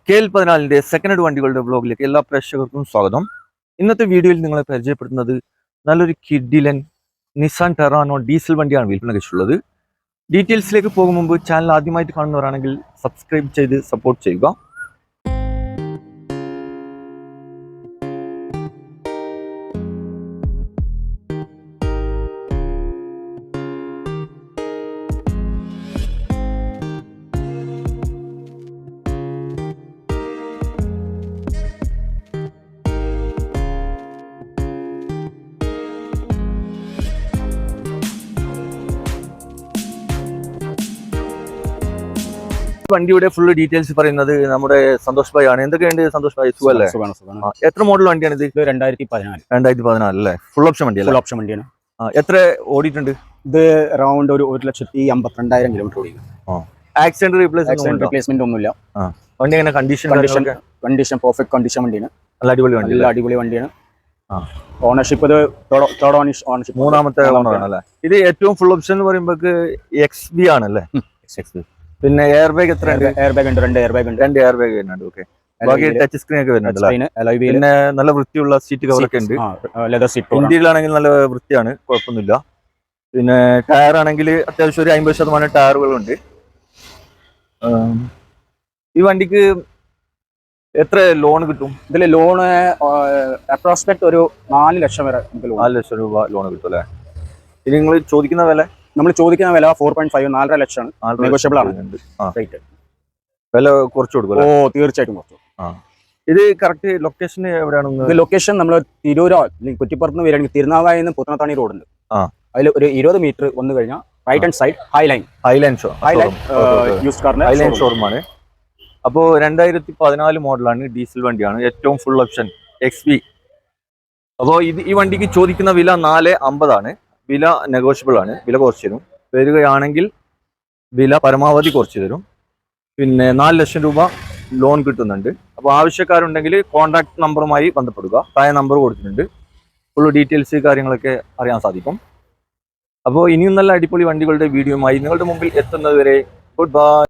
KL14 second വണ്ടികളുടെ ബ്ലോഗിലേക്ക് എല്ലാ പ്രേക്ഷകർക്കും സ്വാഗതം. ഇന്നത്തെ വീഡിയോയിൽ നിങ്ങളെ പരിചയപ്പെടുത്തുന്നത് നല്ലൊരു കിഡിലൻ നിസാൻ ടെറാനോ ഡീസൽ വണ്ടിയാണ് വിൽപ്പനയ്ക്കുള്ളത്. ഡീറ്റെയിൽസിലേക്ക് പോകും മുമ്പ് ചാനൽ ആദ്യമായിട്ട് കാണുന്നവരാണെങ്കിൽ സബ്സ്ക്രൈബ് ചെയ്ത് സപ്പോർട്ട് ചെയ്യുക. വണ്ടിയുടെ ഫുൾ ഡീറ്റെയിൽസ് പറയുന്നത് നമ്മുടെ സന്തോഷ് ഭായ് ആണ്. എന്തൊക്കെയുണ്ട് സന്തോഷ് ഭായ്? സുഖല്ലേ? എത്ര മോഡൽ വണ്ടിയാണ് ഇത്? 2014 അല്ലേ? ഫുൾ ഓപ്ഷൻ വണ്ടിയല്ലേ? ഫുൾ ഓപ്ഷൻ വണ്ടിയാണ്. എത്ര ഓടിയിട്ടുണ്ട് ഇത്? അറൗണ്ട് ഒരു 1,52,000 കിലോമീറ്റർ ഓടി. ആക്സിഡന്റ് റീപ്ലേസ്മെന്റ് ഒന്നുമില്ല. വണ്ടി എങ്ങനെ കണ്ടീഷൻ പെർഫെക്റ്റ് കണ്ടീഷൻ വണ്ടിയാണ്. നല്ല അടിപൊളി വണ്ടി, നല്ല അടിപൊളി വണ്ടിയാണ്. ഓണർഷിപ്പ് ഇത് ഓണർഷിപ്പ് മൂന്നാമത്തെ ഓണറാണ് അല്ലേ? ഇത് ഏറ്റവും ഫുൾ ഓപ്ഷൻ എന്ന് പറയുമ്പോൾ XB ആണല്ലേ? പിന്നെ എയർ ബാഗ് എത്ര? എയർ ബാഗ് ഉണ്ട്, രണ്ട് എയർ ബാഗ് വരുന്നുണ്ട്. ഓക്കെ, ബാക്കി ടച്ച് സ്ക്രീൻ ഒക്കെ വരുന്നുണ്ട്. പിന്നെ നല്ല വൃത്തിയുള്ള സീറ്റ് കവർ ഒക്കെ ഉണ്ട്. ഇന്ത്യയിലാണെങ്കിൽ നല്ല വൃത്തിയാണ്, കുഴപ്പമൊന്നുമില്ല. പിന്നെ ടയർ ആണെങ്കിൽ അത്യാവശ്യം ഒരു 50% ടയറുകളുണ്ട്. ഈ വണ്ടിക്ക് എത്ര ലോൺ കിട്ടും? ഇതിൽ ലോണ് അപ്രോക്സിമേറ്റ് ഒരു 4 ലക്ഷം വരെ 4 ലക്ഷം രൂപ ലോൺ കിട്ടും അല്ലേ? ഇനി നിങ്ങൾ ചോദിക്കുന്ന വില? നമ്മൾ ചോദിക്കുന്ന വില 4.5, 4.5 ലക്ഷം നെഗോഷ്യബിൾ ആണ്. വില കുറച്ച് കൊടുക്കും? ഓ, തീർച്ചയായിട്ടും കുറച്ചു. ഇത് കറക്റ്റ് ലൊക്കേഷൻ എവിടെയാണ്? ഇത് ലൊക്കേഷൻ നമ്മൾ തിരൂരോ കുറ്റിപ്പുറത്ത് നിന്ന് വരികയാണെങ്കിൽ തിരുനാവായി നിന്ന് പുത്തനത്താണി റോഡ് ഉണ്ട്. അതിൽ ഒരു 20 മീറ്റർ വന്നു കഴിഞ്ഞാൽ റൈറ്റ് ഹാൻഡ് സൈഡ് ഹൈലൈൻ ഷോറൂമാണ്. അപ്പോൾ 2014 മോഡലാണ്, ഡീസൽ വണ്ടിയാണ്, ഏറ്റവും ഫുൾ ഓപ്ഷൻ XB. അപ്പോൾ ഈ വണ്ടിക്ക് ചോദിക്കുന്ന വില 450 ആണ്. വില നെഗോഷ്യബിൾ ആണ്, വില കുറച്ച് തരും. വരികയാണെങ്കിൽ വില പരമാവധി കുറച്ച് തരും. പിന്നെ 4 ലക്ഷം രൂപ ലോൺ കിട്ടുന്നുണ്ട്. അപ്പോൾ ആവശ്യക്കാരുണ്ടെങ്കിൽ കോൺടാക്ട് നമ്പറുമായി ബന്ധപ്പെടുക. താഴെ നമ്പർ കൊടുത്തിട്ടുണ്ട്. ഫുൾ ഡീറ്റെയിൽസ് കാര്യങ്ങളൊക്കെ അറിയാൻ സാധിക്കും. അപ്പോൾ ഇനിയും നല്ല അടിപൊളി വണ്ടികളുടെ വീഡിയോയുമായി നിങ്ങളുടെ മുമ്പിൽ എത്തുന്നത് വരെ ഗുഡ് ബൈ.